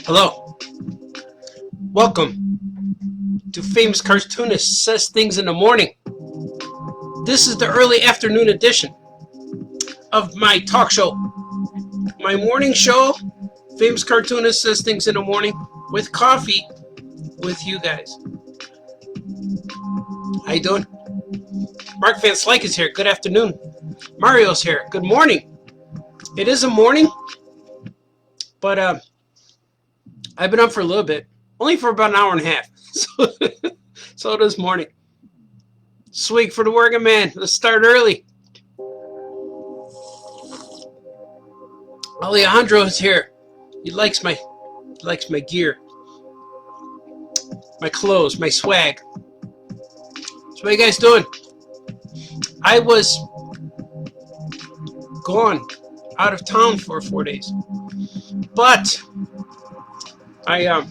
Hello. Welcome to Famous Cartoonist Says Things in the Morning. This is the early afternoon edition of my talk show. My morning show, Famous Cartoonist Says Things in the Morning, with coffee with you guys. How you doing? Mark Van Slyke is here. Good afternoon. Mario's here. Good morning. It is a morning, but I've been up for a little bit, only for about an hour and a half. So it is morning. Swig for the working man. Let's start early. Alejandro is here. He likes my gear, my clothes, my swag. So what you guys doing? I was gone out of town for 4 days, but I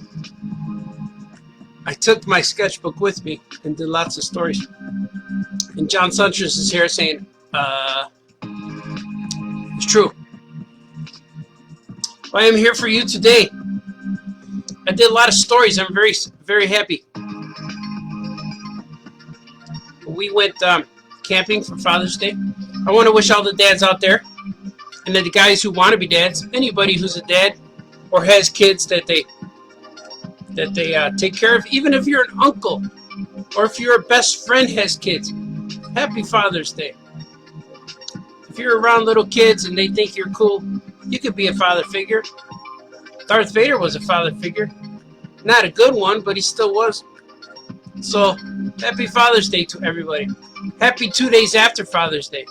took my sketchbook with me and did lots of stories. And John Sanchez is here saying, it's true. I am here for you today. I did a lot of stories. I'm very, very happy. We went camping for Father's Day. I want to wish all the dads out there, and the guys who want to be dads, anybody who's a dad or has kids that they take care of, even if you're an uncle or if your best friend has kids, happy Father's Day. If you're around little kids and they think you're cool, you could be a father figure. Darth Vader was a father figure. Not a good one, but he still was. So, happy Father's Day to everybody. Happy 2 days after Father's Day.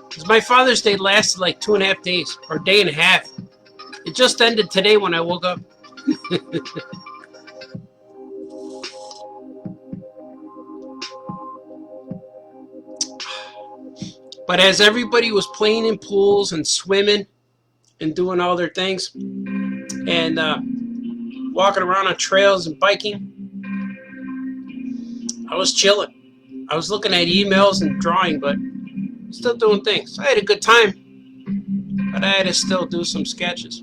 Because my Father's Day lasted like 2.5 days, or a day and a half. It just ended today when I woke up. But as everybody was playing in pools and swimming and doing all their things and walking around on trails and biking, I was chilling. I was looking at emails and drawing, but still doing things. I had a good time, but I had to still do some sketches.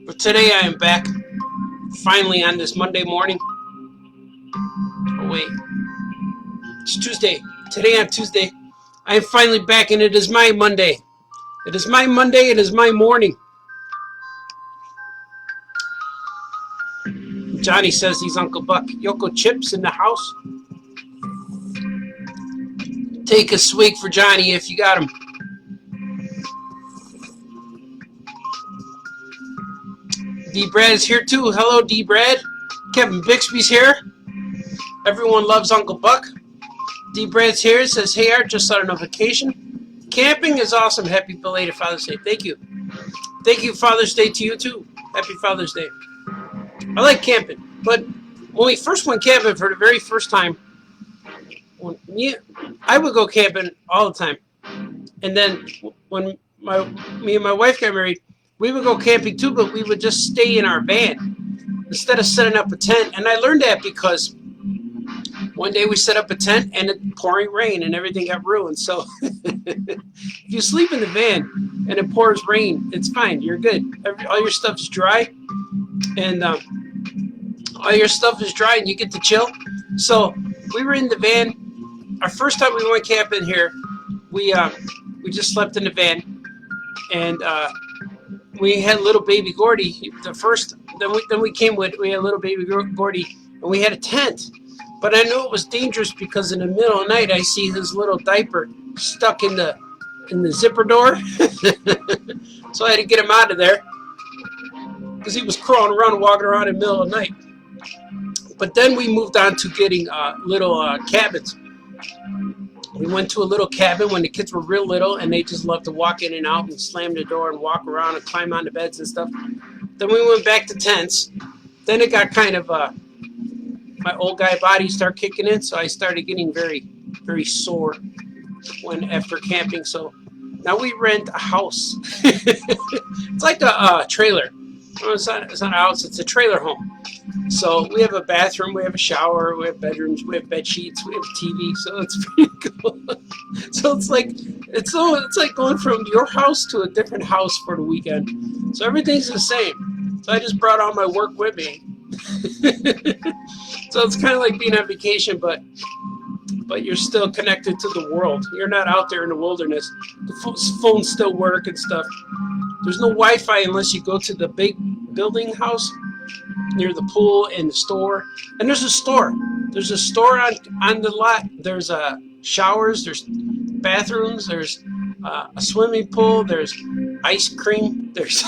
But today I am back, finally, on this Monday morning. Oh wait, it's Tuesday. Today on Tuesday, I am finally back, and it is my Monday. It is my Monday. It is my morning. Johnny says he's Uncle Buck. Yoko Chips in the house. Take a swig for Johnny if you got him. D. Brad is here too. Hello, D. Brad. Kevin Bixby's here. Everyone loves Uncle Buck. D. Brad's here. Says, hey, Art, just started on vacation. Camping is awesome. Happy belated Father's Day. Thank you. Thank you, Father's Day to you too. Happy Father's Day. I like camping, but when we first went camping for the very first time, I would go camping all the time. And then when me and my wife got married, we would go camping too, but we would just stay in our van instead of setting up a tent. And I learned that because one day we set up a tent and it pouring rain and everything got ruined. So if you sleep in the van and it pours rain, it's fine. You're good. All your stuff's dry, and all your stuff is dry, and you get to chill. So we were in the van. Our first time we went camping here, we just slept in the van, and we had little baby Gordy. Then we had little baby Gordy, and we had a tent. But I knew it was dangerous because in the middle of the night I see his little diaper stuck in the zipper door. So I had to get him out of there because he was crawling around and walking around in the middle of the night. But then we moved on to getting little cabins. We went to a little cabin when the kids were real little, and they just loved to walk in and out and slam the door and walk around and climb on the beds and stuff. Then we went back to tents. Then it got kind of my old guy body started kicking in, so I started getting very, very sore after camping. So now we rent a house. It's like a trailer. Well, it's not a house. It's a trailer home. So we have a bathroom, we have a shower, we have bedrooms, we have bed sheets, we have a TV. So it's pretty cool. So it's like going from your house to a different house for the weekend. So everything's the same. So I just brought all my work with me. So it's kind of like being on vacation, but you're still connected to the world. You're not out there in the wilderness. The phones still work and stuff. There's no Wi-Fi unless you go to the big building house near the pool and the store. And there's a store. There's a store on the lot. There's showers. There's bathrooms. There's a swimming pool. There's ice cream. There's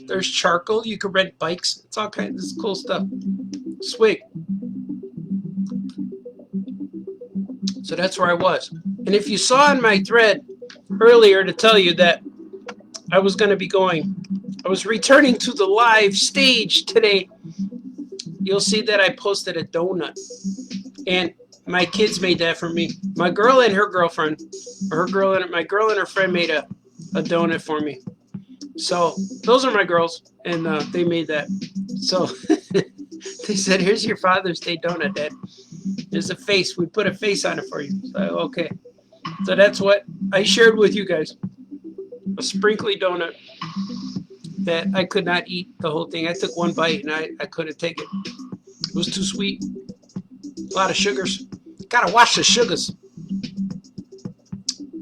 there's charcoal. You can rent bikes. It's all kinds of cool stuff. Sweet. So that's where I was. And if you saw in my thread earlier to tell you that I was going to be going, I was returning to the live stage today. You'll see that I posted a donut. And my kids made that for me. My girl and her girlfriend, my girl and her friend made a donut for me. So those are my girls, and they made that. So they said, "Here's your Father's Day donut, Dad. There's a face. We put a face on it for you." So, okay. So that's what I shared with you guys. A sprinkly donut that I could not eat the whole thing. I took one bite and I couldn't take it. It was too sweet. A lot of sugars. Gotta watch the sugars.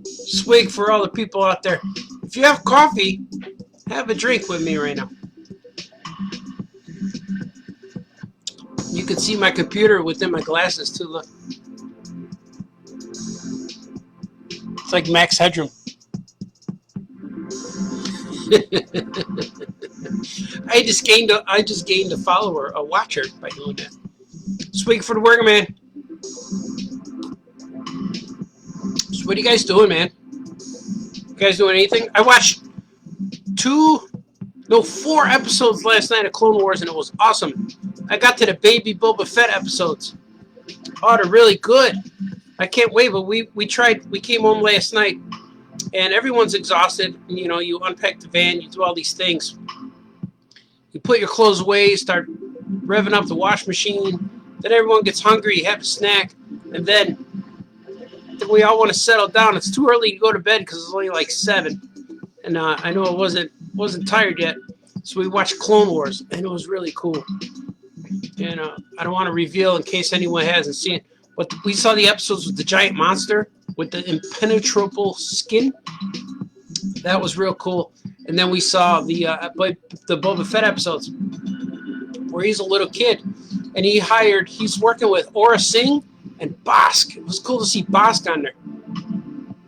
Swig for all the people out there. If you have coffee, have a drink with me right now. You can see my computer within my glasses too. Look. It's like max headroom. I just gained a follower, a watcher by doing that. Swig for the working man. So what are you guys doing, man? You guys doing anything? I watched 4 episodes last night of Clone Wars, and it was awesome. I got to the Baby Boba Fett episodes. Oh, they're really good. I can't wait, but we came home last night, and everyone's exhausted. You know, you unpack the van, you do all these things. You put your clothes away, you start revving up the wash machine. Then everyone gets hungry, you have a snack, and then we all want to settle down. It's too early to go to bed because it's only like 7. And I know I wasn't tired yet. So we watched Clone Wars, and it was really cool. And I don't want to reveal in case anyone hasn't seen it. But we saw the episodes with the giant monster with the impenetrable skin. That was real cool. And then we saw the Boba Fett episodes where he's a little kid. And he's working with Aura Singh and Bosk. It was cool to see Bosk on there.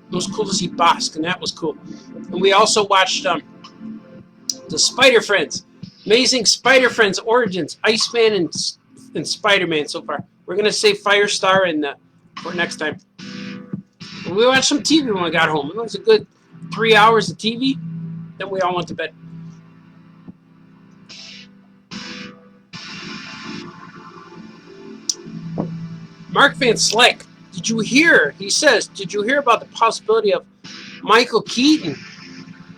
It was cool to see Bosk, and that was cool. And we also watched the Spider Friends. Amazing Spider Friends Origins. Iceman and Spider-Man so far. We're going to save Firestar for next time. And we watched some TV when we got home. It was a good 3 hours of TV. Then we all went to bed. Mark Van Slyck, did you hear? He says, did you hear about the possibility of Michael Keaton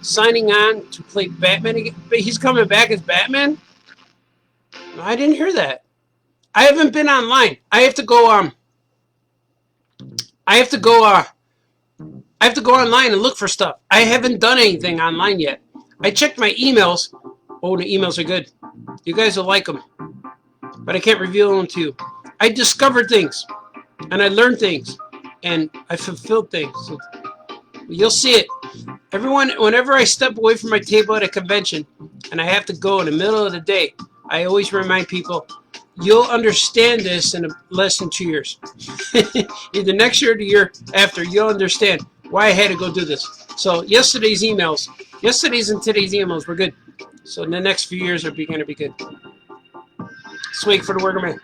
signing on to play Batman again? He's coming back as Batman? I didn't hear that. I haven't been online. I have to go online and look for stuff. I haven't done anything online yet. I checked my emails. Oh, the emails are good. You guys will like them. But I can't reveal them to you. I discovered things, and I learned things, and I fulfilled things. So you'll see it. Everyone, whenever I step away from my table at a convention, and I have to go in the middle of the day, I always remind people, you'll understand this in less than 2 years. Either next year or the year after, you'll understand why I had to go do this. So yesterday's and today's emails were good. So in the next few years are going to be good. Let's wait for the worker man.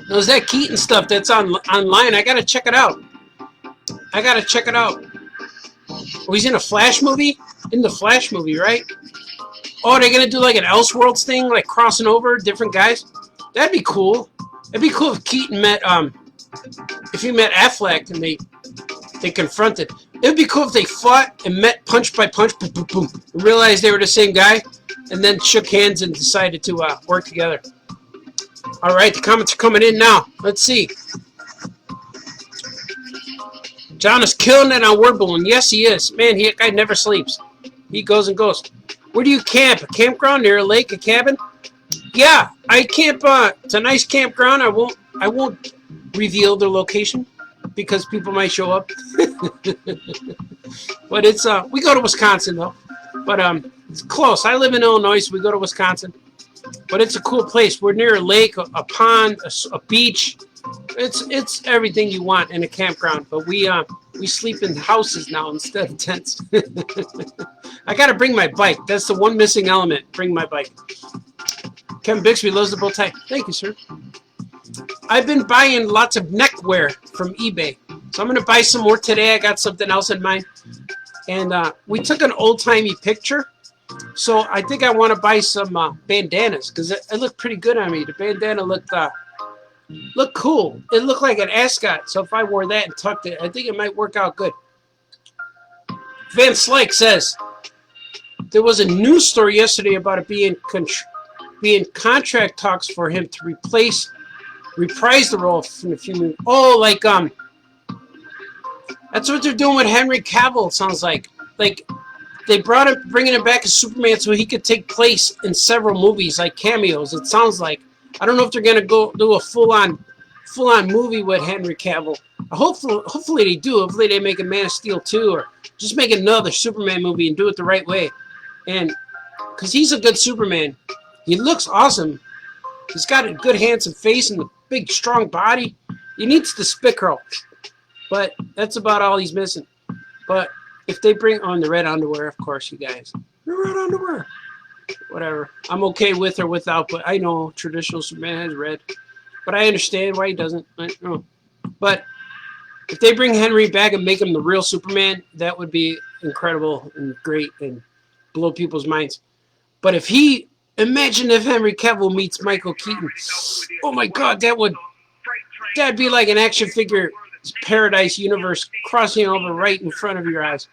There's that Keaton stuff that's online. I gotta check it out. Oh, he's in a Flash movie? In the Flash movie, right? Oh, they're gonna do like an Elseworlds thing, like crossing over different guys? That'd be cool. It'd be cool if Keaton met if he met Affleck and they confronted. It'd be cool if they fought and met punch by punch, boom, boom, boom, and realized they were the same guy, and then shook hands and decided to work together. All right, the comments are coming in now. Let's see. John is killing it on word balloon. Yes, he is. Man, that guy never sleeps. He goes and goes. Where do you camp? A campground near a lake, a cabin? Yeah, I camp. It's a nice campground. I won't reveal the location because people might show up. But it's we go to Wisconsin though. But it's close. I live in Illinois, so we go to Wisconsin. But it's a cool place. We're near a lake, a pond, a beach. It's everything you want in a campground. But we sleep in houses now instead of tents. I got to bring my bike. That's the one missing element. Bring my bike. Kevin Bixby loves the bow tie. Thank you, sir. I've been buying lots of neckwear from eBay. So I'm going to buy some more today. I got something else in mind. And we took an old-timey picture. So I think I want to buy some bandanas because it looked pretty good on me. The bandana looked cool. It looked like an ascot. So if I wore that and tucked it, I think it might work out good. Van Slyke says, there was a news story yesterday about it being contract talks for him to reprise the role from a few movies. Oh, like that's what they're doing with Henry Cavill. It sounds like they bringing him back as Superman so he could take place in several movies, like cameos. It sounds like. I don't know if they're gonna go do a full-on movie with Henry Cavill. Hopefully they do. Hopefully they make a Man of Steel 2 or just make another Superman movie and do it the right way. And because he's a good Superman, he looks awesome. He's got a good handsome face and a big strong body. He needs the spit curl, but that's about all he's missing. But if they bring on the red underwear, of course, you guys, the red underwear, whatever. I'm okay with or without, but I know traditional Superman has red, but I understand why he doesn't. I don't know. But if they bring Henry back and make him the real Superman, that would be incredible and great and blow people's minds. But imagine if Henry Cavill meets Michael Keaton. Oh my God, that'd be like an action figure paradise universe crossing over right in front of your eyes.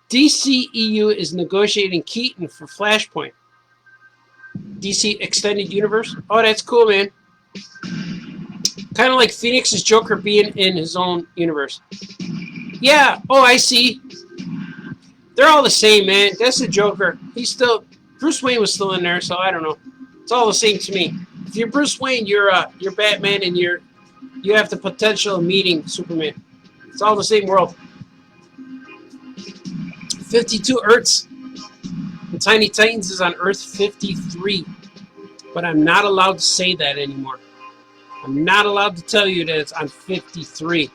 DCEU is negotiating Keaton for Flashpoint. DC Extended Universe. Oh, that's cool, man. Kind of like Phoenix's Joker being in his own universe. Yeah. Oh, I see. They're all the same, man. That's the Joker. Bruce Wayne was still in there, so I don't know. It's all the same to me. If you're Bruce Wayne, you're Batman, and you have the potential of meeting Superman. It's all the same world. 52 Earths. And Tiny Titans is on Earth 53. But I'm not allowed to say that anymore. I'm not allowed to tell you that it's on 53.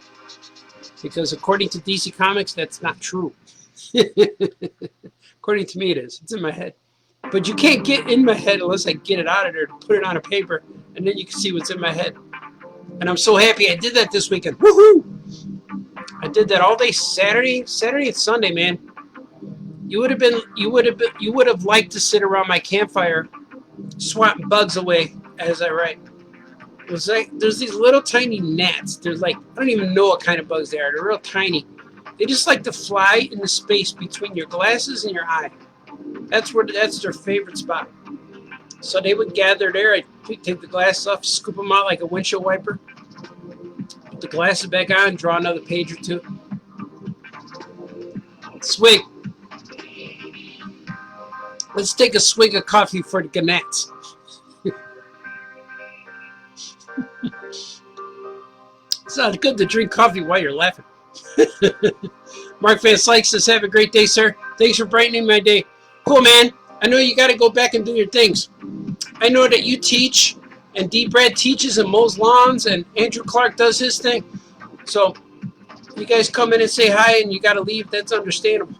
Because according to DC Comics, that's not true. According to me, it is. It's in my head. But you can't get in my head unless I get it out of there to put it on a paper. And then you can see what's in my head. And I'm so happy I did that this weekend. Woohoo! I did that all day Saturday and Sunday, man. You would have liked to sit around my campfire swatting bugs away as I write. It was like there's these little tiny gnats. There's like I don't even know what kind of bugs they are. They're real tiny. They just like to fly in the space between your glasses and your eye. That's their favorite spot. So they would gather there. I'd take the glasses off, scoop them out like a windshield wiper, put the glasses back on, draw another page or two. Swig. Let's take a swig of coffee for the gnats. It's not good to drink coffee while you're laughing. Mark Van Slyke says, have a great day, sir. Thanks for brightening my day. Cool, man. I know you got to go back and do your things. I know that you teach, and D. Brad teaches and mows lawns, and Andrew Clark does his thing. So you guys come in and say hi, and you got to leave. That's understandable.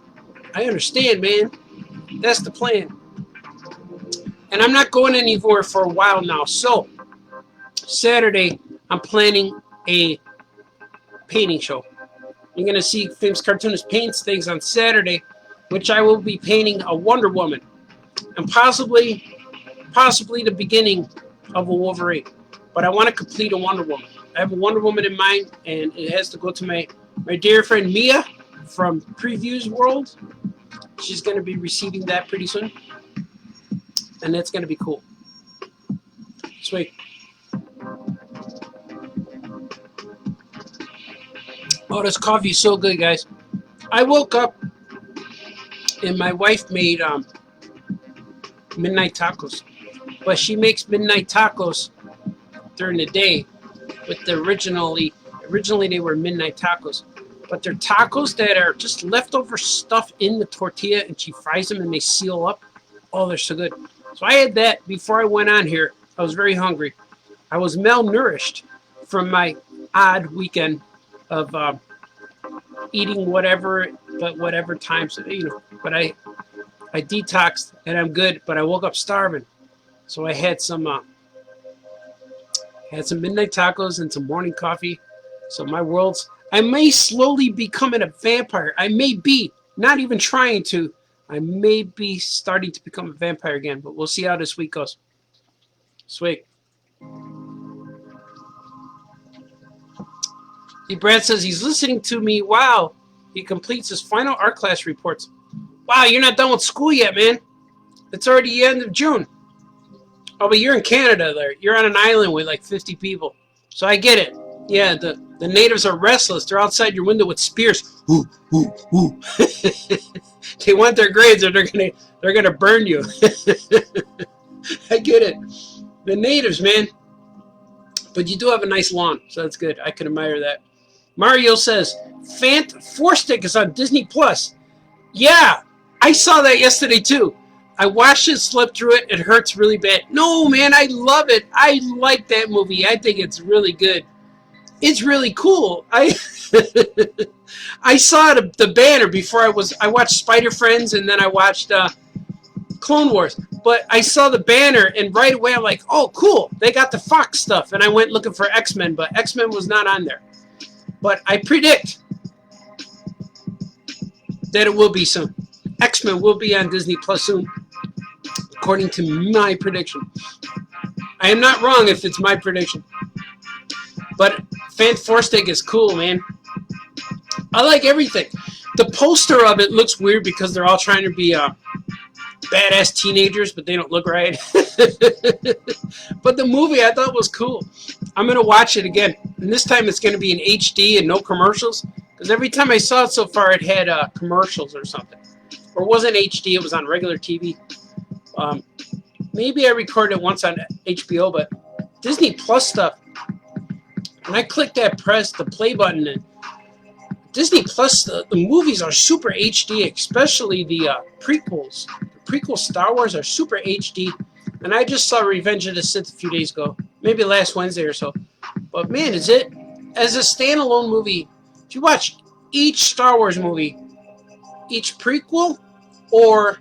I understand, man. That's the plan. And I'm not going anywhere for a while now. So Saturday, I'm planning a painting show. You're going to see Famous Cartoonist paints things on Saturday, which I will be painting a Wonder Woman, and possibly the beginning of a Wolverine. But I want to complete a Wonder Woman. I have a Wonder Woman in mind, and it has to go to my dear friend Mia from Previews World. She's going to be receiving that pretty soon, and that's going to be cool. Sweet. Oh, this coffee is so good, guys. I woke up and my wife made midnight tacos. But she makes midnight tacos during the day with the originally they were midnight tacos. But they're tacos that are just leftover stuff in the tortilla, and she fries them and they seal up. Oh, they're so good. So I had that before I went on here. I was very hungry. I was malnourished from my odd weekend of eating whatever times, but I detoxed and I'm good, but I woke up starving. So I had some midnight tacos and some morning coffee. So I may slowly becoming a vampire. I may be, not even trying to, I may be starting to become a vampire again, but we'll see how this week goes. Sweet. Brad says he's listening to me while he completes his final art class reports. Wow, you're not done with school yet, man. It's already the end of June. Oh, but you're in Canada there. You're on an island with like 50 people. So I get it. Yeah, the natives are restless. They're outside your window with spears. Ooh, ooh, ooh. They want their grades or they're gonna burn you. I get it. The natives, man. But you do have a nice lawn, so that's good. I can admire that. Mario says, Fant 4-Stick is on Disney Plus. Yeah, I saw that yesterday too. I watched it, slept through it. It hurts really bad. No, man, I love it. I like that movie. I think it's really good. It's really cool. I saw the banner before I watched Spider Friends, and then I watched Clone Wars. But I saw the banner, and right away I'm like, oh, cool. They got the Fox stuff. And I went looking for X-Men, but X-Men was not on there. But I predict that it will be soon. X-Men will be on Disney Plus soon, according to my prediction. I am not wrong if it's my prediction. But Fant 4-Stick is cool, man. I like everything. The poster of it looks weird because they're all trying to be badass teenagers, but they don't look right. But the movie I thought was cool. I'm going to watch it again. And this time it's going to be in HD and no commercials. Because every time I saw it so far, it had commercials or something. Or it wasn't HD, it was on regular TV. Maybe I recorded it once on HBO, but Disney Plus stuff. When I clicked the play button, and Disney Plus, the movies are super HD, especially the prequels. The prequel Star Wars are super HD. And I just saw Revenge of the Sith a few days ago. Maybe last Wednesday or so. But man, is it, as a standalone movie, if you watch each Star Wars movie, each prequel or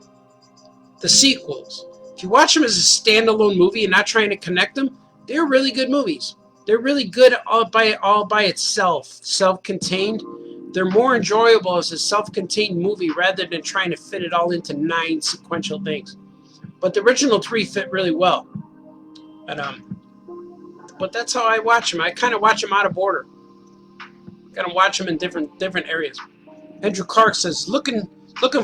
the sequels, if you watch them as a standalone movie and not trying to connect them, they're really good movies. They're really good all by itself, self-contained. They're more enjoyable as a self-contained movie rather than trying to fit it all into 9 sequential things. But the original 3 fit really well. But that's how I watch them. I kind of watch them out of order. Kind of watch them in different areas. Andrew Clark says, looking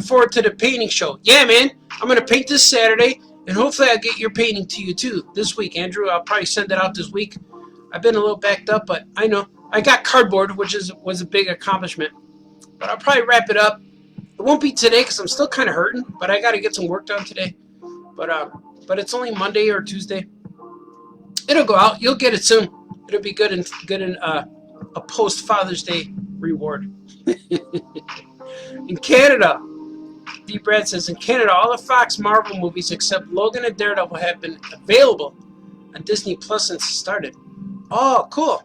forward to the painting show. Yeah, man. I'm going to paint this Saturday, and hopefully I'll get your painting to you too this week, Andrew. I'll probably send it out this week. I've been a little backed up, but I know. I got cardboard, which was a big accomplishment. But I'll probably wrap it up. It won't be today because I'm still kind of hurting, but I got to get some work done today. But it's only Monday or Tuesday. It'll go out. You'll get it soon. It'll be good in a post Father's Day reward. In Canada, D. Brad says, in Canada, all the Fox Marvel movies except Logan and Daredevil have been available on Disney Plus since it started. Oh, cool.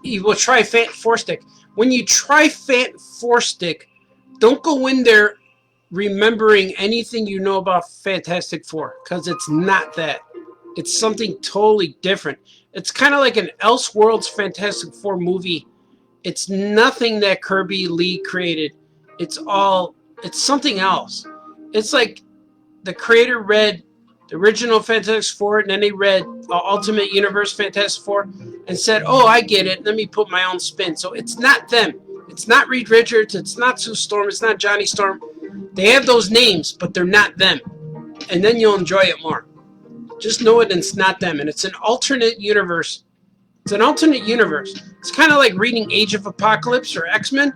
You will try Four Stick. When you try Four Stick, don't go in there remembering anything you know about Fantastic Four, because it's not that. It's something totally different. It's kind of like an Elseworlds Fantastic Four movie. It's nothing that Kirby Lee created. It's something else. It's like the creator read the original Fantastic Four, and then they read Ultimate Universe Fantastic Four and said, oh, I get it. Let me put my own spin. So it's not them. It's not Reed Richards. It's not Sue Storm. It's not Johnny Storm. They have those names, but they're not them. And then you'll enjoy it more. Just know it, and it's not them. And it's an alternate universe. It's an alternate universe. It's kind of like reading Age of Apocalypse or X-Men.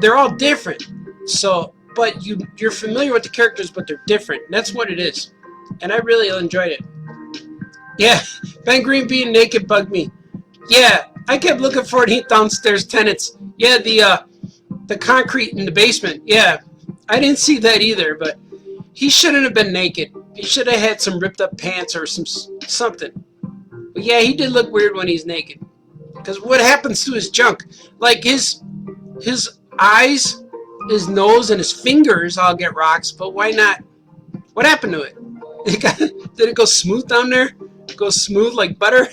They're all different. So, but you're familiar with the characters, but they're different. That's what it is. And I really enjoyed it. Yeah, Ben Green being naked bugged me. Yeah, I kept looking for it downstairs tenants. Yeah, the concrete in the basement. Yeah, I didn't see that either, but he shouldn't have been naked. He should have had some ripped up pants or something. But yeah, he did look weird when he's naked. Because what happens to his junk? Like his eyes, his nose, and his fingers all get rocks, but why not? What happened to it? Did it go smooth down there? Go smooth like butter?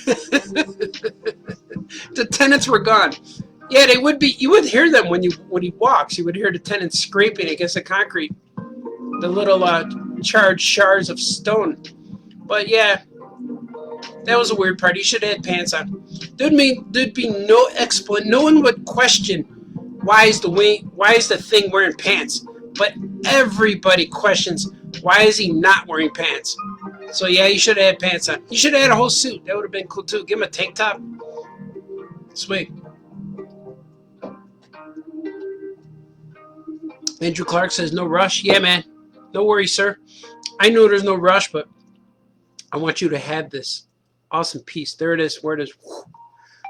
The tenants were gone. Yeah, they would be. You would hear them when he walks. You would hear the tenants scraping against the concrete, the little charged shards of stone. But yeah, that was a weird part. He should have had pants on. There'd be no explanation. No one would question why is the thing wearing pants. But everybody questions why is he not wearing pants. So yeah, he should have had pants on. He should have had a whole suit. That would have been cool too. Give him a tank top. Sweet. Andrew Clark says, no rush. Yeah, man. No worries, sir. I know there's no rush, but I want you to have this awesome piece. There it is. Where it is.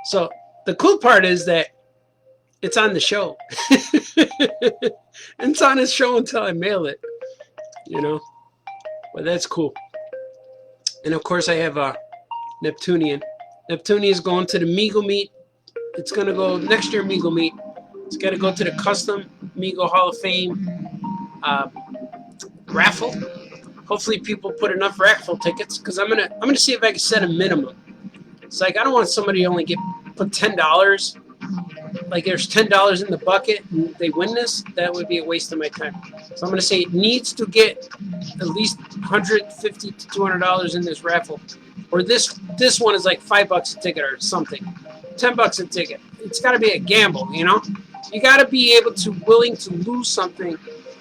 So the cool part is that it's on the show. And it's on his show until I mail it. You know? But that's cool. And of course I have Neptunian. Neptunian is going to the Meagle Meet. It's going to go next year, Meagle Meet. It's got to go to the Custom Meagle Hall of Fame raffle. Hopefully people put enough raffle tickets, because I'm gonna see if I can set a minimum. It's like I don't want somebody to only put $10. Like there's $10 in the bucket and they win this. That would be a waste of my time. So I'm gonna say it needs to get at least $150 to $200 in this raffle, or this one is like $5 a ticket or something, $10 a ticket. It's got to be a gamble, you know. You got to be willing to lose something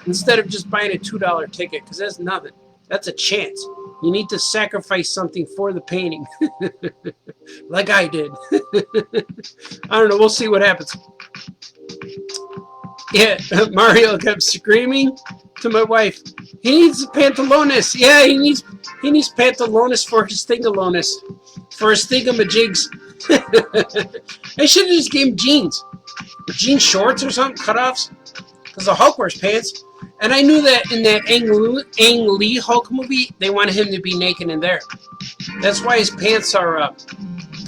instead of just buying a $2 ticket, because that's nothing. That's a chance. You need to sacrifice something for the painting, like I did. I don't know. We'll see what happens. Yeah, Mario kept screaming to my wife, he needs pantalones. Yeah, he needs pantalones for his thingalones, for his thingamajigs. I should have just gave him jeans. Jean shorts or something, cutoffs, because the Hulk wears pants. And I knew that in that Ang Lee Hulk movie, they wanted him to be naked in there. That's why his pants are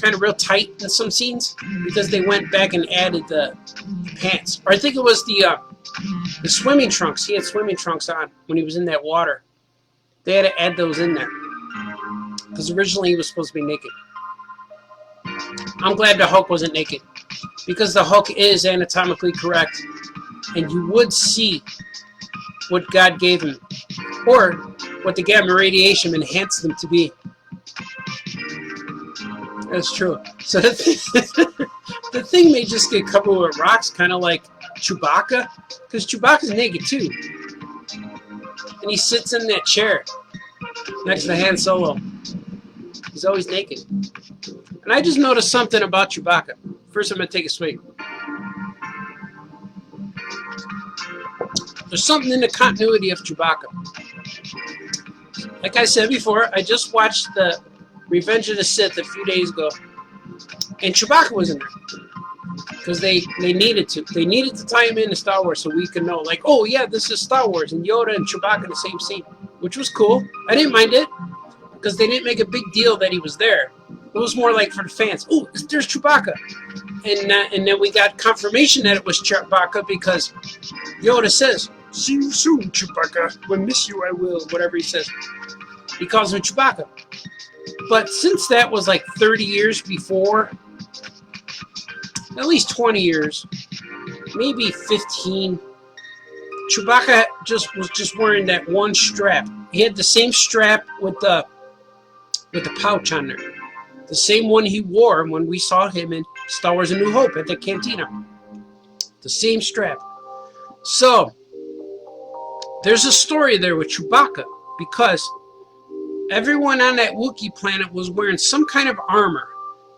kind of real tight in some scenes, because they went back and added the pants. Or I think it was the swimming trunks. He had swimming trunks on when he was in that water. They had to add those in there, because originally he was supposed to be naked. I'm glad the Hulk wasn't naked, because the Hulk is anatomically correct, and you would see what God gave him, or what the gamma radiation enhanced him to be. That's true. So the thing may just get covered with rocks, kind of like Chewbacca, because Chewbacca's naked too, and he sits in that chair next to Han Solo. He's always naked. And I just noticed something about Chewbacca. First, I'm going to take a swig. There's something in the continuity of Chewbacca. Like I said before, I just watched the Revenge of the Sith a few days ago, and Chewbacca was in there. because they needed to. They needed to tie him into Star Wars so we could know, like, oh yeah, this is Star Wars, and Yoda and Chewbacca in the same scene, which was cool. I didn't mind it because they didn't make a big deal that he was there. It was more like for the fans. Oh, there's Chewbacca, and then we got confirmation that it was Chewbacca because Yoda says, "See you soon, Chewbacca. When miss you, I will." Whatever he says, he calls him Chewbacca. But since that was like 30 years before, at least 20 years, maybe 15, Chewbacca was just wearing that one strap. He had the same strap with the pouch on there. The same one he wore when we saw him in Star Wars A New Hope at the cantina. The same strap. So, there's a story there with Chewbacca because everyone on that Wookiee planet was wearing some kind of armor.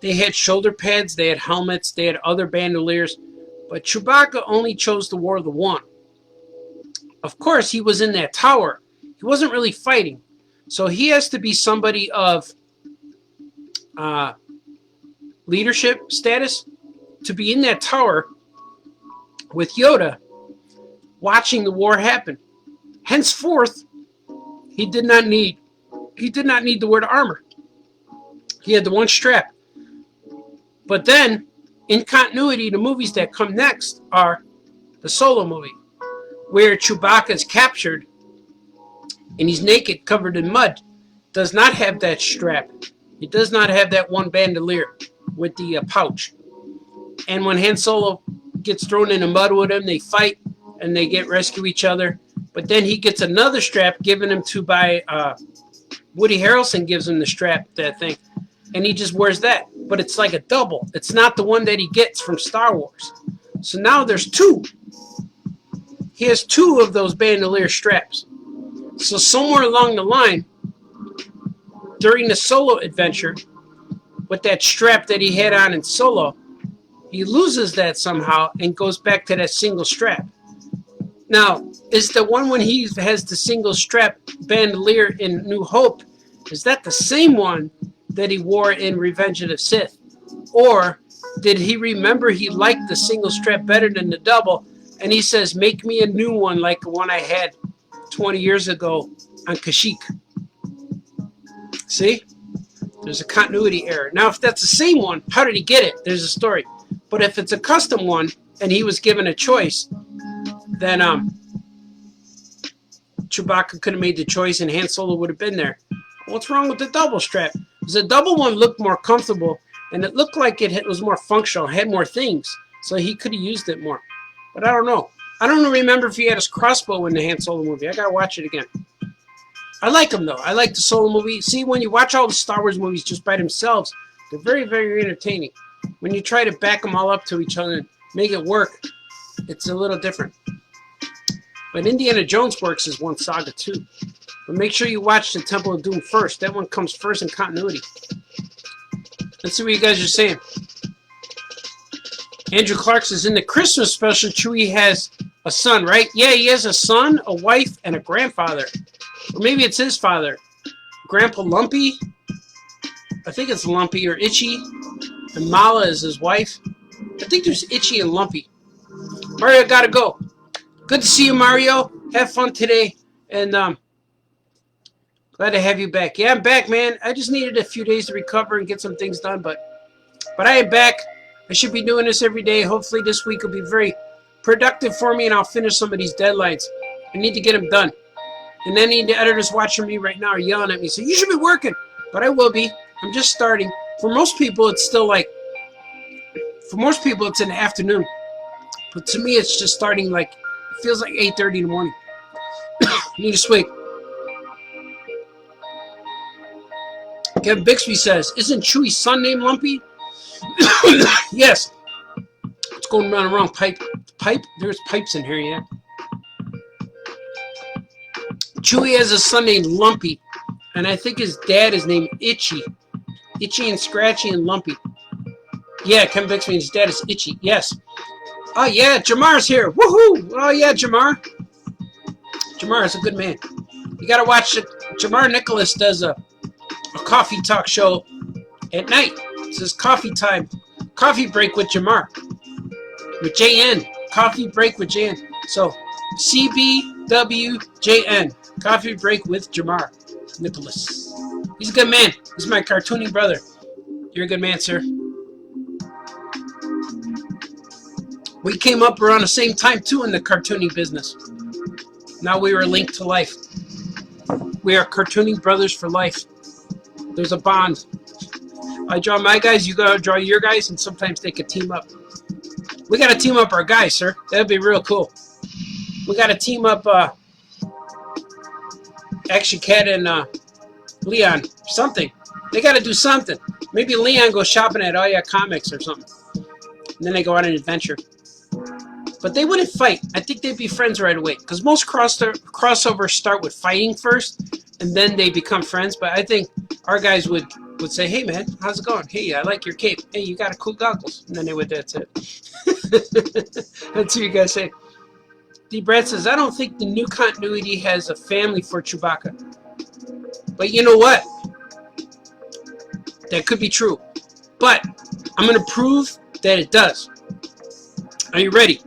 They had shoulder pads, they had helmets, they had other bandoliers, but Chewbacca only chose to wear the one. Of course, he was in that tower. He wasn't really fighting. So he has to be somebody of leadership status to be in that tower with Yoda watching the war happen. Henceforth, he did not need to wear the armor. He had the one strap. But then, in continuity, the movies that come next are the Solo movie, where Chewbacca is captured and he's naked, covered in mud. Does not have that strap. He does not have that one bandolier with the pouch. And when Han Solo gets thrown in the mud with him, they fight and they rescue each other. But then he gets another strap given him to by Woody Harrelson gives him the strap, that thing, and he just wears that. But it's like a double. It's not the one that he gets from Star Wars. So now there's two. He has two of those bandolier straps. So somewhere along the line, during the Solo adventure, with that strap that he had on in Solo, he loses that somehow and goes back to that single strap. Now, is the one when he has the single strap bandolier in New Hope, is that the same one that he wore in Revenge of the Sith? Or did he remember he liked the single strap better than the double, and he says, make me a new one like the one I had 20 years ago on Kashyyyk? See? There's a continuity error. Now, if that's the same one, how did he get it? There's a story. But if it's a custom one, and he was given a choice, then Chewbacca could have made the choice and Han Solo would have been there. What's wrong with the double strap? Because the double one looked more comfortable, and it looked like it was more functional, had more things, so he could have used it more. But I don't know. I don't remember if he had his crossbow in the Han Solo movie. I gotta watch it again. I like him, though. I like the Solo movie. See, when you watch all the Star Wars movies just by themselves, they're very, very entertaining. When you try to back them all up to each other and make it work, it's a little different. But Indiana Jones works as one saga, too. But make sure you watch the Temple of Doom first. That one comes first in continuity. Let's see what you guys are saying. Andrew Clark says, in the Christmas special, Chewie has a son, right? Yeah, he has a son, a wife, and a grandfather. Or maybe it's his father. Grandpa Lumpy? I think it's Lumpy or Itchy. And Mala is his wife. I think there's Itchy and Lumpy. Mario, gotta go. Good to see you, Mario. Have fun today. And glad to have you back. Yeah, I'm back, man. I just needed a few days to recover and get some things done. But I am back. I should be doing this every day. Hopefully this week will be very productive for me, and I'll finish some of these deadlines. I need to get them done. And any of the editors watching me right now are yelling at me, so you should be working. But I will be. I'm just starting. For most people, it's still like, for most people, it's in the afternoon. But to me, it's just starting like, it feels like 8:30 in the morning. Need a swig. Kevin Bixby says, isn't Chewie's son named Lumpy? Yes. It's going around the wrong pipe. Pipe? There's pipes in here, yeah. Chewie has a son named Lumpy, and I think his dad is named Itchy. Itchy and Scratchy and Lumpy. Yeah, Kevin Bixby, his dad is Itchy. Yes. Oh, yeah, Jamar's here. Woohoo! Oh, yeah, Jamar. Jamar is a good man. You got to watch it. Jamar Nicholas does a coffee talk show at night. It says coffee time. Coffee break with Jamar. with JN. Coffee break with JN. So CBWJN. Coffee break with Jamar Nicholas. He's a good man. He's my cartooning brother. You're a good man, sir. We came up around the same time too in the cartooning business. Now we were linked to life. We are cartooning brothers for life. There's a bond. I draw my guys, you gotta draw your guys, and sometimes they could team up. We gotta team up our guys, sir. That'd be real cool. We gotta team up Action Cat and Leon. Something. They gotta do something. Maybe Leon goes shopping at All Ya Comics or something. And then they go on an adventure. But they wouldn't fight. I think they'd be friends right away. Because most crossovers start with fighting first, and then they become friends. But I think our guys would say, hey, man, how's it going? Hey, I like your cape. Hey, you got a cool goggles. And then they would, that's it. That's what you guys say. D. Brad says, I don't think the new continuity has a family for Chewbacca. But you know what? That could be true. But I'm going to prove that it does. Are you ready?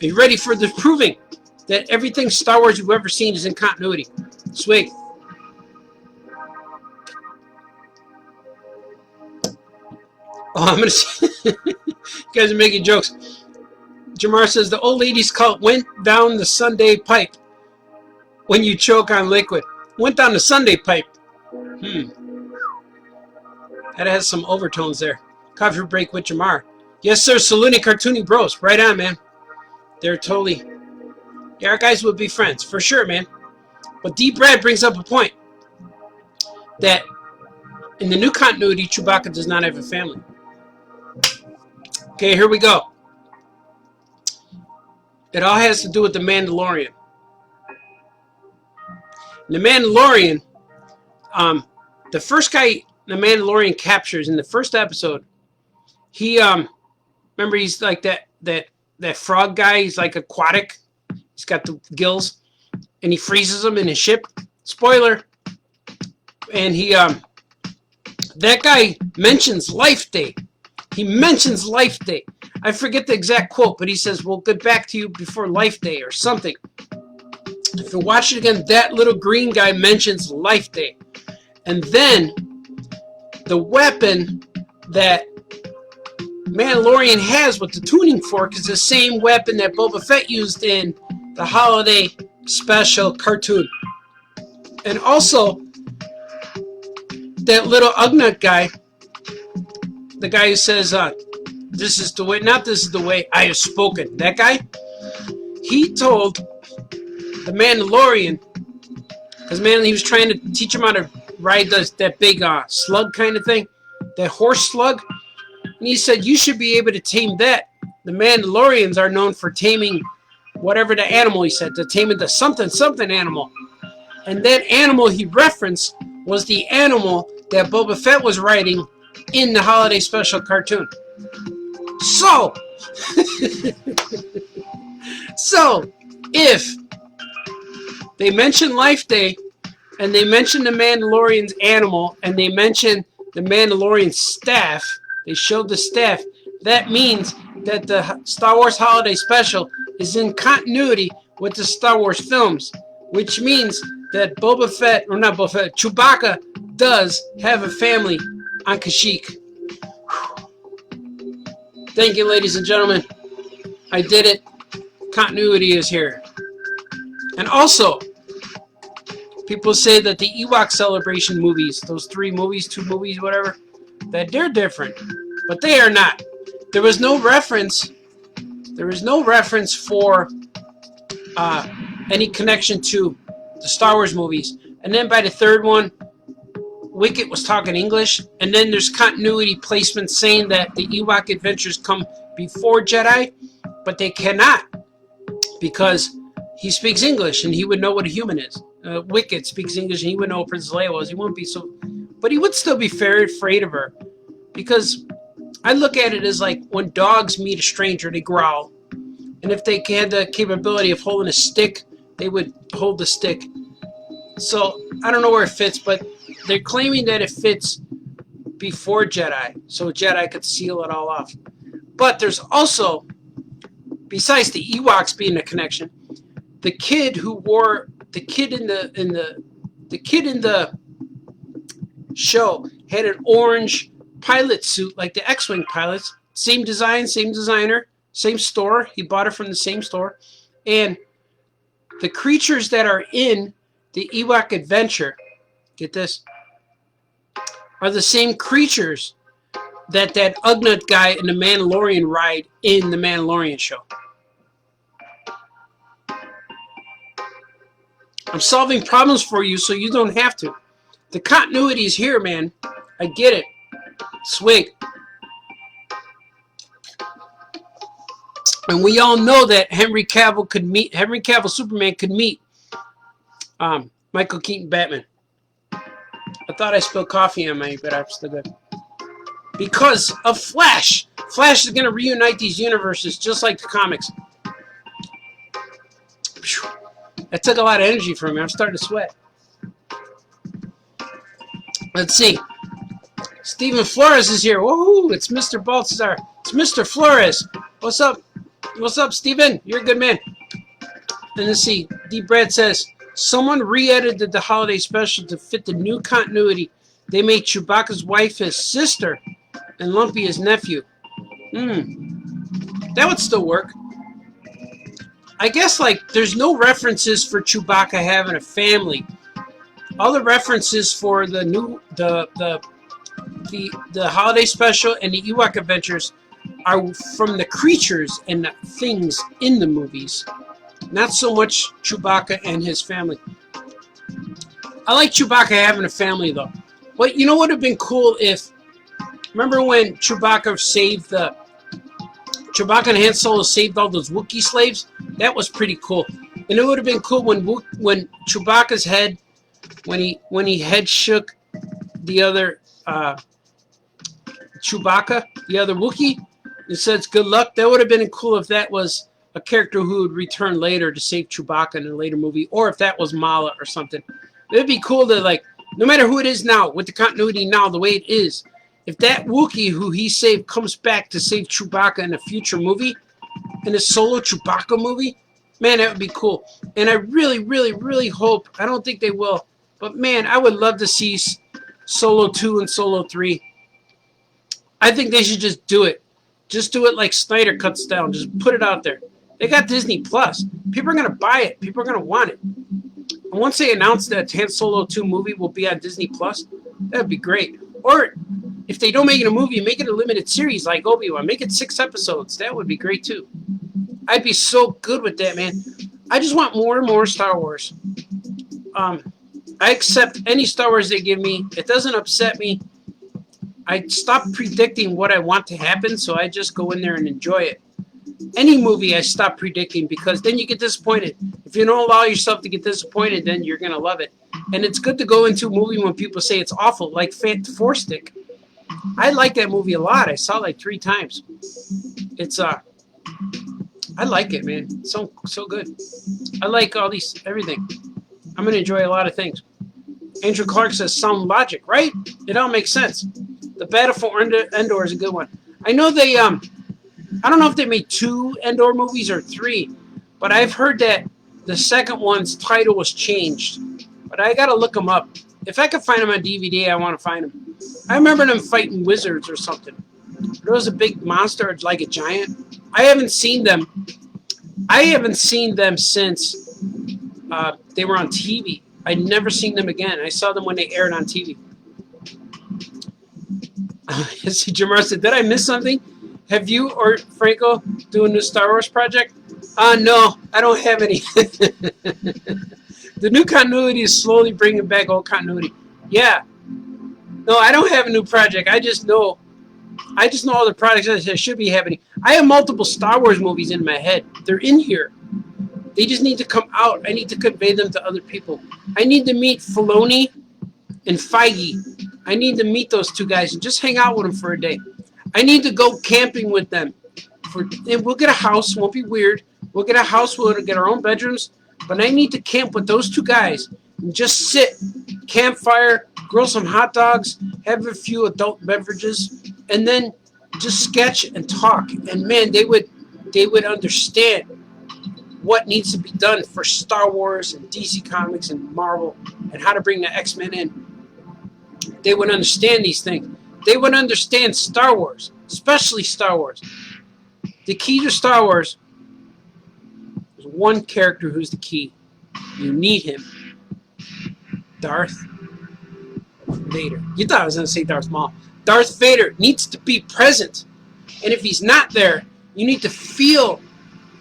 Are you ready for the proving that everything Star Wars you've ever seen is in continuity? Swig. Oh, I'm going to say, you guys are making jokes. Jamar says, the old lady's cult went down the Sunday pipe when you choke on liquid. Went down the Sunday pipe. That has some overtones there. Coffee break with Jamar. Yes, sir, Saluni Cartooning Bros. Right on, man. They're totally... Yeah, our guys would be friends, for sure, man. But D. Brad brings up a point. That in the new continuity, Chewbacca does not have a family. Okay, here we go. It all has to do with the Mandalorian. The Mandalorian, the first guy the Mandalorian captures in the first episode, he, remember he's like that frog guy, he's like aquatic, he's got the gills, and he freezes them in his ship. Spoiler. And he, that guy mentions Life Day. He mentions Life Day. I forget the exact quote, but he says, we'll get back to you before Life Day or something. If you watch it again, that little green guy mentions Life Day. And then the weapon that Mandalorian has with the tuning fork is the same weapon that Boba Fett used in the holiday special cartoon. And also, that little Ugnut guy, the guy who says, this is the way, not this is the way I have spoken. That guy, he told the Mandalorian, because he was trying to teach him how to ride that big slug kind of thing, that horse slug. And he said, you should be able to tame that. The Mandalorians are known for taming whatever the animal, he said, to taming the something animal. And that animal he referenced was the animal that Boba Fett was riding in the holiday special cartoon. So, if they mention Life Day, and they mention the Mandalorian's animal, and they mention the Mandalorian staff, they showed the staff, that means that the Star Wars Holiday Special is in continuity with the Star Wars films, which means that Chewbacca does have a family on Kashyyyk. Thank you, ladies and gentlemen. I did it. Continuity is here. And also, people say that the Ewok Celebration movies, those 3 movies, 2 movies, whatever, that they're different. But they are not. There was no reference. There was no reference for any connection to the Star Wars movies. And then by the 3rd one, Wicket was talking English. And then there's continuity placement saying that the Ewok adventures come before Jedi. But they cannot. Because he speaks English and he would know what a human is. Wicket speaks English and he would know what Princess Leia was. He wouldn't be so... But he would still be very afraid of her. Because I look at it as like when dogs meet a stranger, they growl. And if they had the capability of holding a stick, they would hold the stick. So, I don't know where it fits, but they're claiming that it fits before Jedi. So Jedi could seal it all off. But there's also besides the Ewoks being a connection, the kid who wore the kid in the show had an orange pilot suit like the X-Wing pilots. Same design, same designer, same store. He bought it from the same store. And the creatures that are in the Ewok Adventure, get this, are the same creatures that Ugnaught guy in the Mandalorian ride in the Mandalorian show. I'm solving problems for you so you don't have to. The continuity is here, man. I get it. Swig. And we all know that Henry Cavill Superman could meet Michael Keaton Batman. I thought I spilled coffee on me, but I'm still good. Because of Flash. Flash is going to reunite these universes just like the comics. That took a lot of energy from me. I'm starting to sweat. Let's see. Steven Flores is here. Woohoo! It's Mr. Baltazar. It's Mr. Flores. What's up? What's up, Steven? You're a good man. And let's see. D. Brad says, someone re-edited the holiday special to fit the new continuity. They made Chewbacca's wife his sister and Lumpy his nephew. That would still work. I guess, like, there's no references for Chewbacca having a family. All the references for the holiday special and the Ewok Adventures are from the creatures and the things in the movies. Not so much Chewbacca and his family. I like Chewbacca having a family, though. But you know what would have been cool if... Remember when Chewbacca and Han Solo saved all those Wookiee slaves? That was pretty cool. And it would have been cool when Chewbacca's head, when he head shook the other Chewbacca, the other Wookiee, and says good luck. That would have been cool if that was a character who would return later to save Chewbacca in a later movie, or if that was Mala or something. It would be cool to, like, no matter who it is now, with the continuity now, the way it is, if that Wookiee who he saved comes back to save Chewbacca in a future movie, in a solo Chewbacca movie, man, that would be cool. And I really, really, really hope, I don't think they will, but man, I would love to see Solo 2 and Solo 3. I think they should just do it. Just do it like Snyder cuts down. Just put it out there. They got Disney Plus. People are going to buy it. People are going to want it. And once they announce that Han Solo 2 movie will be on Disney Plus, that would be great. Or if they don't make it a movie, make it a limited series like Obi-Wan. Make it 6 episodes. That would be great too. I'd be so good with that, man. I just want more and more Star Wars. I accept any Star Wars they give me. It doesn't upset me. I stop predicting what I want to happen, so I just go in there and enjoy it. Any movie I stop predicting, because then you get disappointed. If you don't allow yourself to get disappointed, then you're going to love it. And it's good to go into a movie when people say it's awful, like Four Stick. I like that movie a lot. I saw it like 3 times. It's I like it, man. So good. I like everything. I'm going to enjoy a lot of things. Andrew Clark says sound logic, right? It all makes sense. The Battle for Endor is a good one. I know they I don't know if they made 2 Endor movies or 3, but I've heard that the second one's title was changed. But I got to look them up. If I can find them on DVD, I want to find them. I remember them fighting wizards or something. There was a big monster like a giant. I haven't seen them. I haven't seen them since they were on TV. I'd never seen them again. I saw them when they aired on TV. See, Jamar said, did I miss something? Have you or Franco do a new Star Wars project? No, I don't have any. The new continuity is slowly bringing back old continuity. Yeah. No, I don't have a new project. I just know all the projects that I should be happening. I have multiple Star Wars movies in my head. They're in here. They just need to come out. I need to convey them to other people. I need to meet Filoni and Feige. I need to meet those 2 guys and just hang out with them for a day. I need to go camping with them. And we'll get a house. Won't be weird. We'll get a house. We'll get our own bedrooms. But I need to camp with those 2 guys and just sit, campfire, grill some hot dogs, have a few adult beverages, and then just sketch and talk. And man, they would they would understand what needs to be done for Star Wars and DC Comics and Marvel and how to bring the X-Men in. They would understand these things. They would understand Star Wars, especially Star Wars. The key to Star Wars is one character who's the key. You need him. Darth Vader. You thought I was going to say Darth Maul. Darth Vader needs to be present. And if he's not there, you need to feel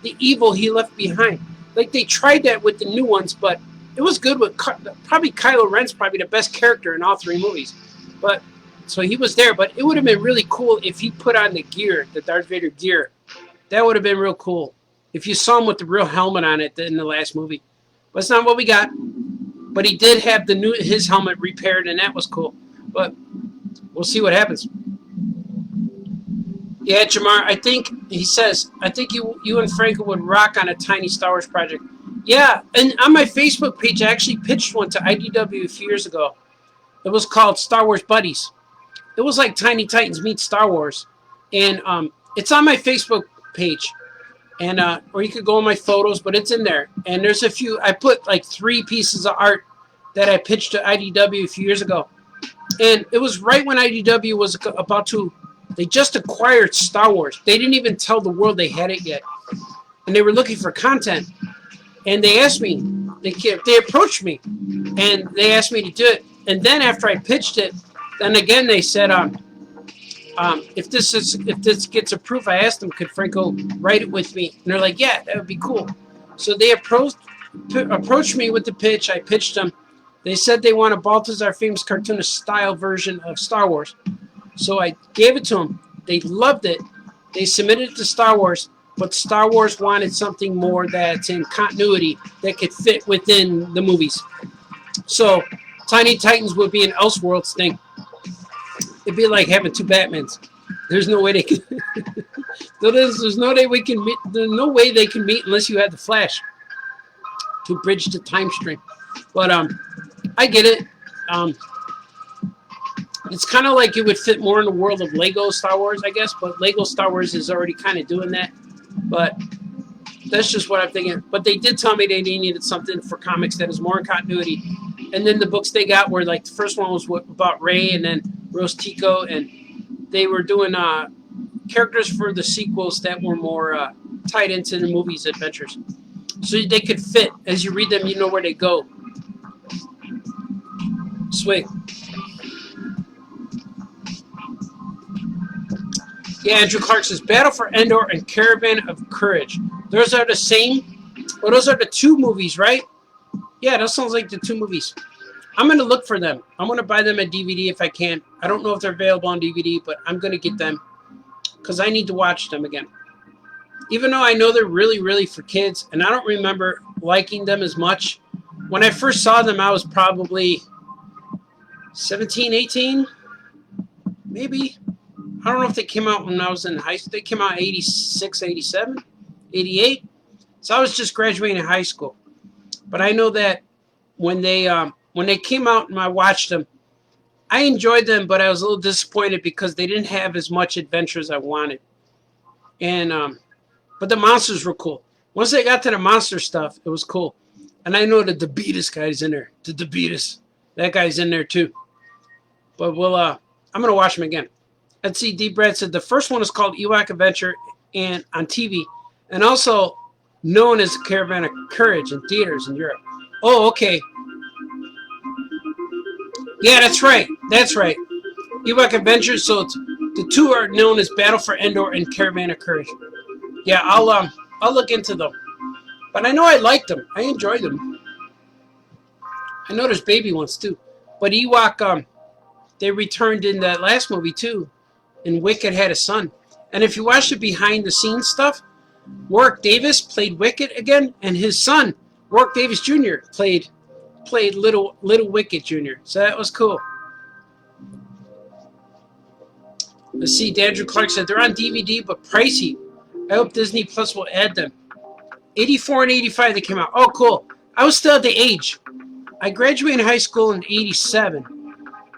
the evil he left behind. Like they tried that with the new ones, but it was good with probably Kylo Ren's probably the best character in all three movies. But so he was there, but it would have been really cool if he put on the gear, the Darth Vader gear. That would have been real cool. If you saw him with the real helmet on it in the last movie. But it's not what we got. But he did have his helmet repaired, and that was cool. But we'll see what happens. Yeah, Jamar, I think you and Franco would rock on a tiny Star Wars project. Yeah, and on my Facebook page, I actually pitched one to IDW a few years ago. It was called Star Wars Buddies. It was like Tiny Titans meet Star Wars. And it's on my Facebook page. And or you could go on my photos, but it's in there. And there's a few, I put like 3 pieces of art that I pitched to IDW a few years ago. And it was right when IDW was about to, they just acquired Star Wars. They didn't even tell the world they had it yet. And they were looking for content. And they asked me, they approached me, and they asked me to do it. And then after I pitched it, then again they said, if this gets approved, I asked them, could Franco write it with me? And they're like, yeah, that would be cool. So they approached me with the pitch. I pitched them. They said they want a Balthazar Famous Cartoonist style version of Star Wars. So I gave it to them. They loved it. They submitted it to Star Wars, but Star Wars wanted something more that's in continuity that could fit within the movies. So Tiny Titans would be an Elseworlds thing. It'd be like having 2 Batmans. There's no way they can. there's no way we can meet. There's no way they can meet unless you had the Flash to bridge the time stream. But I get it. It's kind of like it would fit more in the world of Lego Star Wars, I guess. But Lego Star Wars is already kind of doing that. But that's just what I'm thinking. But they did tell me they needed something for comics that is more in continuity. And then the books they got were like the first one was about Rey and then Rose Tico. And they were doing characters for the sequels that were more tied into the movie's adventures. So they could fit. As you read them, you know where they go. Swig. Yeah, Andrew Clark says, Battle for Endor and Caravan of Courage. Those are the same? Well, those are the 2 movies, right? Yeah, that sounds like the 2 movies. I'm going to look for them. I'm going to buy them at DVD if I can. I don't know if they're available on DVD, but I'm going to get them because I need to watch them again. Even though I know they're really, really for kids, and I don't remember liking them as much. When I first saw them, I was probably 17, 18, maybe. I don't know if they came out when I was in high school. They came out 86, 87, 88. So I was just graduating high school. But I know that when they came out and I watched them, I enjoyed them, but I was a little disappointed because they didn't have as much adventure as I wanted. And but the monsters were cool. Once they got to the monster stuff, it was cool. And I know the DeBeatus guy's in there. The DeBeatus. That guy's in there too. But I'm going to watch them again. Let's see, D. Brad said the first one is called Ewok Adventure and on TV, and also known as Caravan of Courage in theaters in Europe. Oh, okay. Yeah, that's right. That's right. Ewok Adventure. So the 2 are known as Battle for Endor and Caravan of Courage. Yeah, I'll look into them. But I know I liked them. I enjoyed them. I know there's baby ones too. But Ewok, they returned in that last movie too. And Wicket had a son. And if you watch the behind-the-scenes stuff, Warwick Davis played Wicket again, and his son, Warwick Davis Jr., played little Wicket Jr. So that was cool. Let's see, Andrew Clark said they're on DVD, but pricey. I hope Disney Plus will add them. 84 and 85 they came out. Oh, cool. I was still at the age. I graduated high school in 87.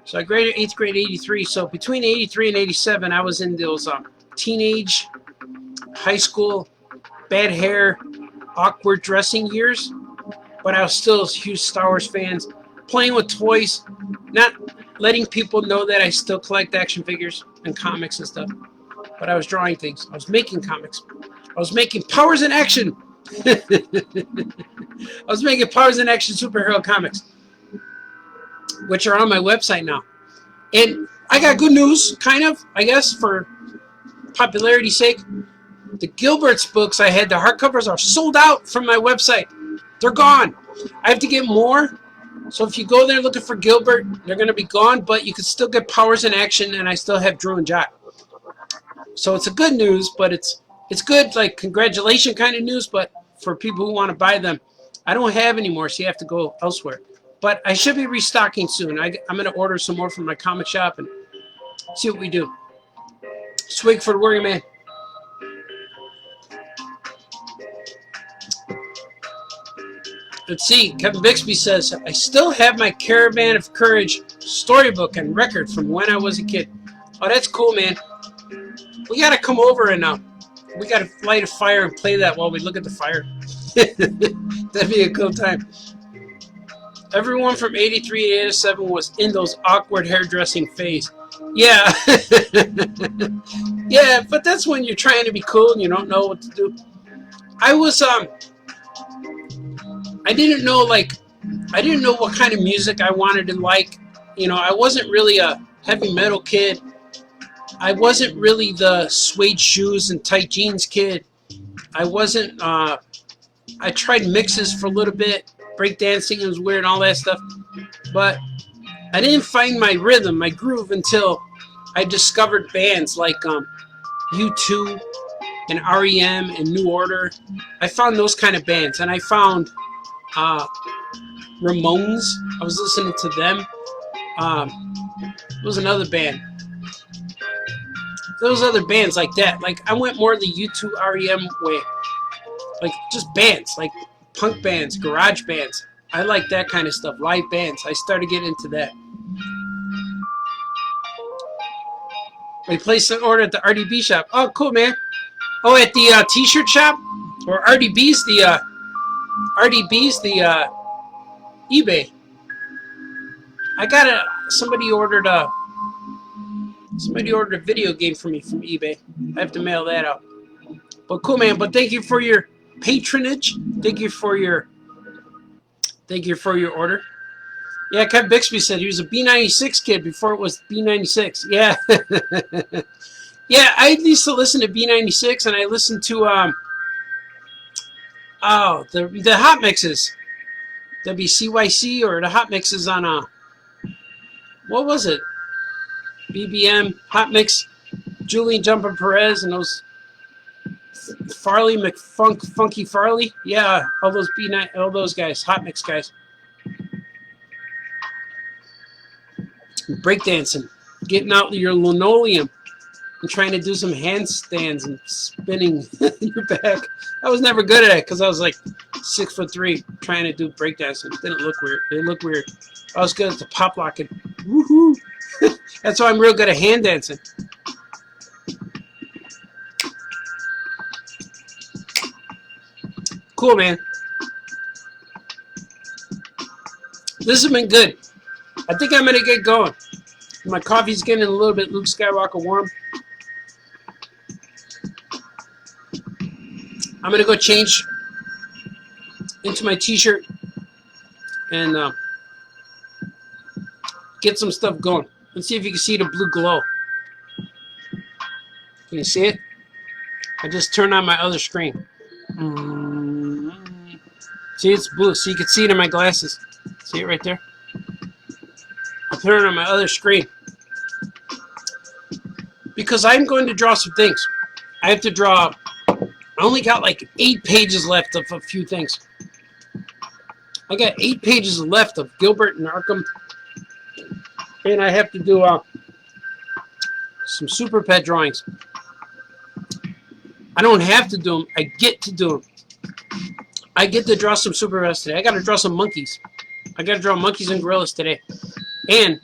So I graduated 8th grade 83. So between 83 and 87, I was in those teenage, high school bad hair, awkward dressing years, but I was still a huge Star Wars fans, playing with toys, not letting people know that I still collect action figures and comics and stuff. But I was drawing things. I was making comics. I was making Powers in Action. I was making Powers in Action superhero comics, which are on my website now. And I got good news, kind of, I guess, for popularity's sake. The Gilbert's books I had, the hardcovers, are sold out from my website. They're gone. I have to get more. So if you go there looking for Gilbert, they're going to be gone, but you can still get Powers in Action, and I still have Drew and Jot. So it's a good news, but it's good, like, congratulation kind of news, but for people who want to buy them, I don't have any more, so you have to go elsewhere. But I should be restocking soon. I'm going to order some more from my comic shop and see what we do. Swig for the working man. Let's see. Kevin Bixby says, I still have my Caravan of Courage storybook and record from when I was a kid. Oh, that's cool, man. We got to come over and we got to light a fire and play that while we look at the fire. That'd be a cool time. Everyone from 83 to 87 was in those awkward hairdressing phase. Yeah. Yeah, but that's when you're trying to be cool and you don't know what to do. I was, I didn't know what kind of music I wanted to like. You know, I wasn't really a heavy metal kid. I wasn't really the suede shoes and tight jeans kid. I wasn't, I tried mixes for a little bit. Breakdancing was weird and all that stuff. But I didn't find my rhythm, my groove, until I discovered bands like U2 and REM and New Order. I found those kind of bands, and I found Ramones. I was listening to them. There was another band. Those other bands like that. Like, I went more the U2 REM way. Like, just bands, like punk bands, garage bands. I like that kind of stuff. Live bands. I started getting into that. I placed an order at the RDB shop. Oh, cool, man. Oh, at the t-shirt shop? Or RDB's the eBay. I got somebody ordered a video game for me from eBay. I have to mail that out. But cool, man. But thank you for your patronage. Thank you for your order. Yeah, Kevin Bixby said he was a B96 kid before it was B96. Yeah. Yeah, I used to listen to B96, and I listened to the hot mixes. WCYC, or the hot mixes on what was it? BBM hot mix, Julian Jumper Perez, and those Farley Funky Farley. Yeah, all those guys, hot mix guys. Breakdancing, getting out your linoleum and trying to do some handstands and spinning your back. I was never good at it because I was like 6'3", trying to do breakdancing. It didn't look weird. It looked weird. I was good at the pop locking. Woohoo! That's why I'm real good at hand dancing. Cool, man. This has been good. I think I'm going to get going. My coffee's getting a little bit Luke Skywalker warm. I'm going to go change into my t-shirt and get some stuff going. Let's see if you can see the blue glow. Can you see it? I just turned on my other screen. See, it's blue, so you can see it in my glasses. See it right there? I'll put it on my other screen. Because I'm going to draw some things. I have to draw. I only got like 8 pages left of a few things. I got 8 pages left of Gilbert and Arkham. And I have to do some Super Pet drawings. I don't have to do them. I get to do them. I get to draw some Super Pets today. I got to draw some monkeys. I got to draw monkeys and gorillas today. And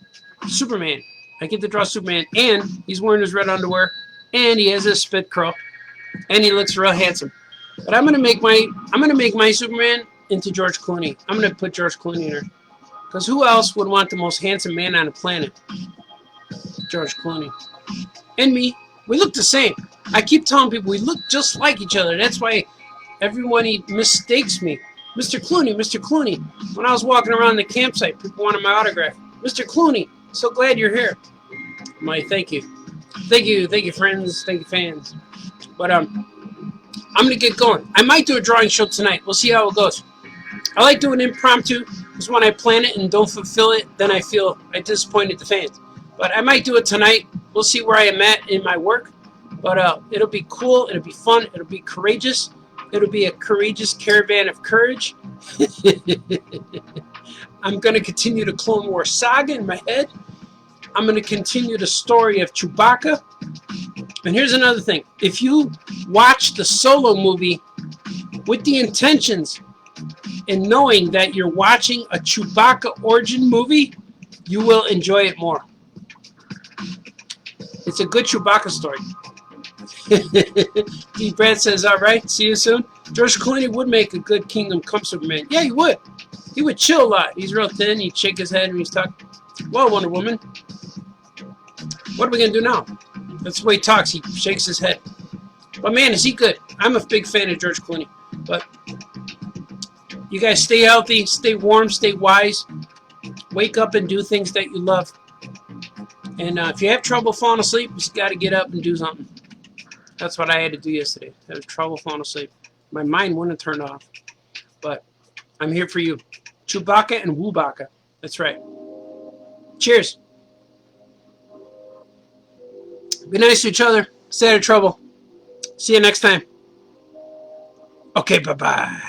Superman. I get to draw Superman. And he's wearing his red underwear. And he has his spit curl. And he looks real handsome. But I'm gonna make my Superman into George Clooney. I'm gonna put George Clooney in there. Because who else would want the most handsome man on the planet? George Clooney. And me. We look the same. I keep telling people we look just like each other. That's why everyone mistakes me. Mr. Clooney, Mr. Clooney. When I was walking around the campsite, people wanted my autograph. Mr. Clooney, so glad you're here. I'm like, thank you. Thank you, friends. Thank you, fans. But I'm gonna get going. I might do a drawing show tonight. We'll see how it goes. I like doing impromptu because when I plan it and don't fulfill it, then I feel I disappointed the fans. But I might do it tonight. We'll see where I am at in my work. But it'll be cool. It'll be fun. It'll be courageous. It'll be a courageous caravan of courage. I'm going to continue the Clone Wars saga in my head. I'm going to continue the story of Chewbacca. And here's another thing. If you watch the Solo movie with the intentions and knowing that you're watching a Chewbacca origin movie, you will enjoy it more. It's a good Chewbacca story. D. Brad says, all right, see you soon. George Clooney would make a good Kingdom Come Superman. Yeah, he would. He would chill a lot. He's real thin. He'd shake his head when he's talking. Well, Wonder Woman, what are we going to do now? That's the way he talks. He shakes his head. But man, is he good. I'm a big fan of George Clooney. But you guys stay healthy, stay warm, stay wise. Wake up and do things that you love. And if you have trouble falling asleep, you just got to get up and do something. That's what I had to do yesterday. I had trouble falling asleep. My mind wouldn't turn off. But I'm here for you. Chewbacca and Woobacca. That's right. Cheers. Be nice to each other. Stay out of trouble. See you next time. Okay, bye-bye.